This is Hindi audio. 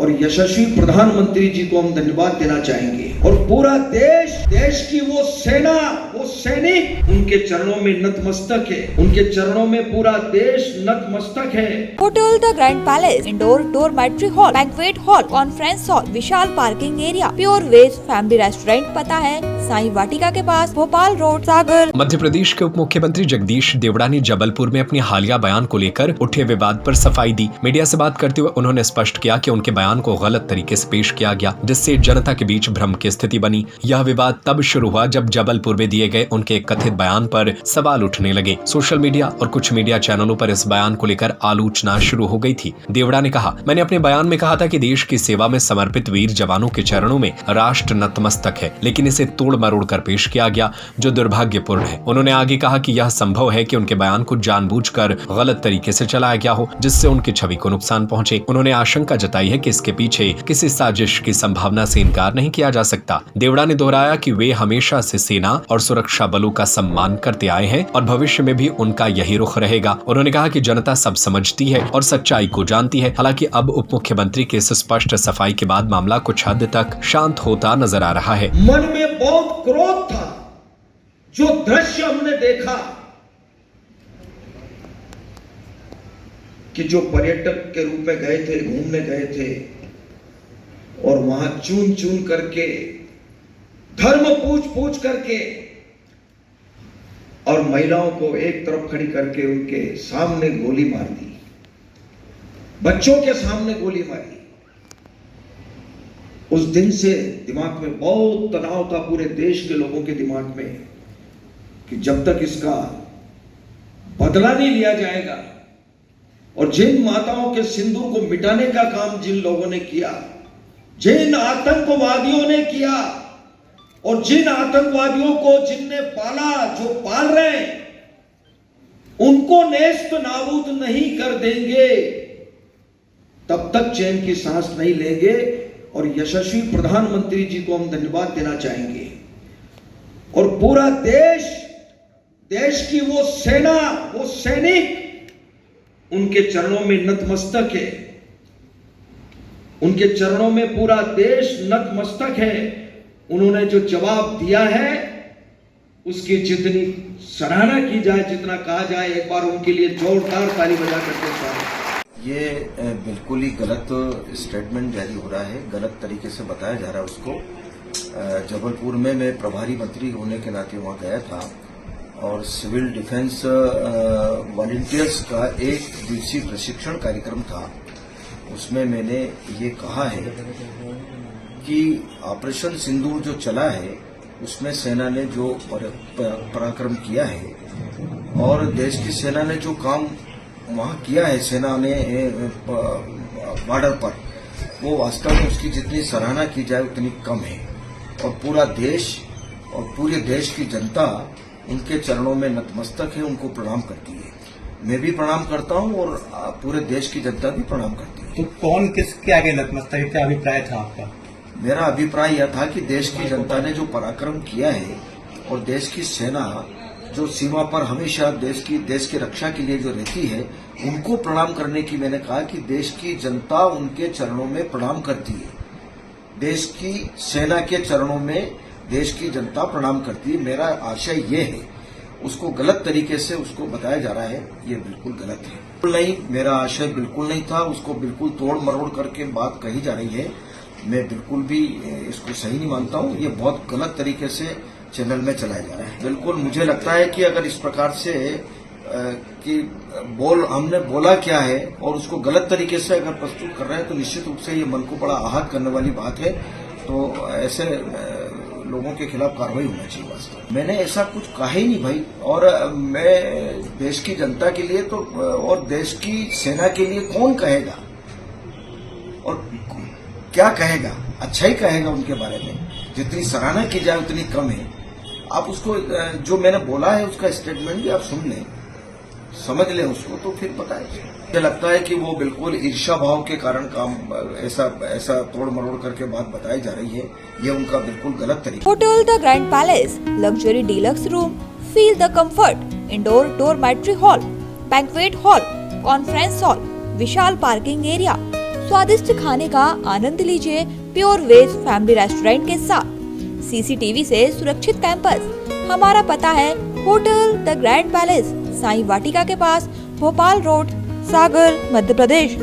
और यशस्वी प्रधानमंत्री जी को हम धन्यवाद देना चाहेंगे। और पूरा देश की वो सेना, वो सैनिक उनके चरणों में नतमस्तक है, उनके चरणों में पूरा देश नतमस्तक है। Hotel the grand palace, indoor dormitory hall, banquet hall, conference hall, विशाल parking area, pure veg family restaurant. पता है साईं वाटिका के पास, भोपाल रोड, सागर। मध्य प्रदेश के उप मुख्यमंत्री जगदीश देवड़ा ने जबलपुर में अपने हालिया बयान को लेकर उठे विवाद पर सफाई दी। मीडिया से बात करते हुए उन्होंने स्पष्ट किया कि उनके बयान को गलत तरीके से पेश किया गया, जिससे जनता के बीच भ्रम की स्थिति बनी। यह विवाद तब शुरू हुआ जब जबलपुर में दिए गए उनके कथित बयान पर सवाल उठने लगे। सोशल मीडिया और कुछ मीडिया चैनलों पर इस बयान को लेकर आलोचना शुरू हो गई थी। देवड़ा ने कहा, मैंने अपने बयान में कहा था कि देश की सेवा में समर्पित वीर जवानों के चरणों में राष्ट्र नतमस्तक है, लेकिन इसे तोड़ मरोड़ कर पेश किया गया, जो दुर्भाग्यपूर्ण है। उन्होंने आगे कहा कि यह संभव है कि उनके बयान को जानबूझकर गलत तरीके से चलाया गया हो, जिससे उनकी छवि को नुकसान पहुंचे। उन्होंने आशंका जताई है कि इसके पीछे किसी साजिश की संभावना से इनकार नहीं किया जा सकता। देवड़ा ने दोहराया कि वे हमेशा से सेना और सुरक्षा बलों का सम्मान करते आए हैं और भविष्य में भी उनका यही रुख रहेगा। उन्होंने कहा कि जनता सब समझती है और सच्चाई को जानती है। हालांकि अब उप मुख्यमंत्री के इस स्पष्ट सफाई के बाद मामला कुछ हद तक शांत होता नजर आ रहा है। मन में बहुत क्रोध था, जो दृश्य हमने देखा कि जो पर्यटक के रूप में गए थे, घूमने गए थे और वहां चुन चुन करके, धर्म पूछ करके और महिलाओं को एक तरफ खड़ी करके उनके सामने गोली मार दी, बच्चों के सामने गोली मारी। उस दिन से दिमाग में बहुत तनाव था, पूरे देश के लोगों के दिमाग में, कि जब तक इसका बदला नहीं लिया जाएगा और जिन माताओं के सिंदूर को मिटाने का काम जिन लोगों ने किया, जिन आतंकवादियों ने किया और जिन आतंकवादियों को जिनने पाला, जो पाल रहे हैं, उनको नेस्त नाबूद नहीं कर देंगे तब तक चैन की सांस नहीं लेंगे। और यशस्वी प्रधानमंत्री जी को हम धन्यवाद देना चाहेंगे। और पूरा देश की वो सेना, वो सैनिक उनके चरणों में नतमस्तक है, उनके चरणों में पूरा देश नतमस्तक है। उन्होंने जो जवाब दिया है उसकी जितनी सराहना की जाए, जितना कहा जाए, एक बार उनके लिए जोरदार ताली बजा करके स्वागत। ये बिल्कुल ही गलत स्टेटमेंट जारी हो रहा है, गलत तरीके से बताया जा रहा है उसको। जबलपुर में मैं प्रभारी मंत्री होने के नाते वहां गया था और सिविल डिफेंस वॉलंटियर्स का एक दिवसीय प्रशिक्षण कार्यक्रम था। उसमें मैंने ये कहा है कि ऑपरेशन सिंदूर जो चला है उसमें सेना ने जो पराक्रम किया है और देश की सेना ने जो काम वहां किया है, सेना ने बॉर्डर पर, वो वास्तव में उसकी जितनी सराहना की जाए उतनी कम है। और पूरा देश और पूरे देश की जनता उनके चरणों में नतमस्तक है, उनको प्रणाम करती है। मैं भी प्रणाम करता हूं और पूरे देश की जनता भी प्रणाम करती है। तो कौन किसके आगे नतमस्तक है, क्या अभिप्राय था आपका? मेरा अभिप्राय यह था कि देश की जनता ने जो पराक्रम किया है और देश की सेना जो सीमा पर हमेशा देश की रक्षा के लिए जो रहती है, उनको प्रणाम करने की मैंने कहा कि देश की जनता उनके चरणों में प्रणाम करती है। देश की सेना के चरणों में देश की जनता प्रणाम करती है। मेरा आशय ये है, उसको गलत तरीके से उसको बताया जा रहा है, ये बिल्कुल गलत है। बिल्कुल नहीं, मेरा आशय बिल्कुल नहीं था, उसको बिल्कुल तोड़ मरोड़ करके बात कही जा रही है। मैं बिल्कुल भी इसको सही नहीं मानता हूँ। ये बहुत गलत तरीके से चैनल में चलाया जा रहा है। बिल्कुल मुझे लगता है कि अगर इस प्रकार से कि हमने बोला क्या है और उसको गलत तरीके से अगर प्रस्तुत कर रहे हैं तो निश्चित रूप से ये मन को बड़ा आहत करने वाली बात है। तो ऐसे लोगों के खिलाफ कार्रवाई होना चाहिए। वास्तव मैंने ऐसा कुछ कहा ही नहीं भाई। और मैं देश की जनता के लिए तो और देश की सेना के लिए कौन कहेगा और क्या कहेगा, अच्छा ही कहेगा उनके बारे में। जितनी सराहना की जाए उतनी कम है। आप उसको जो मैंने बोला है उसका स्टेटमेंट भी आप सुन लें, समझ लें उसको, तो फिर बताएं। मुझे लगता है कि वो बिल्कुल ईर्ष्या भाव के कारण काम ऐसा तोड़ मरोड़ करके बात बताई जा रही है। ये उनका बिल्कुल गलत तरीका। Hotel the grand palace, luxury deluxe room, feel the comfort, indoor dormitory hall, banquet hall, conference hall, विशाल पार्किंग एरिया, स्वादिष्ट खाने का आनंद लीजिए प्योर वेज फैमिली रेस्टोरेंट के साथ। सीसीटीवी से सुरक्षित कैंपस। हमारा पता है hotel the grand palace, Sai Vatika के पास, भोपाल रोड, सागर, मध्य प्रदेश।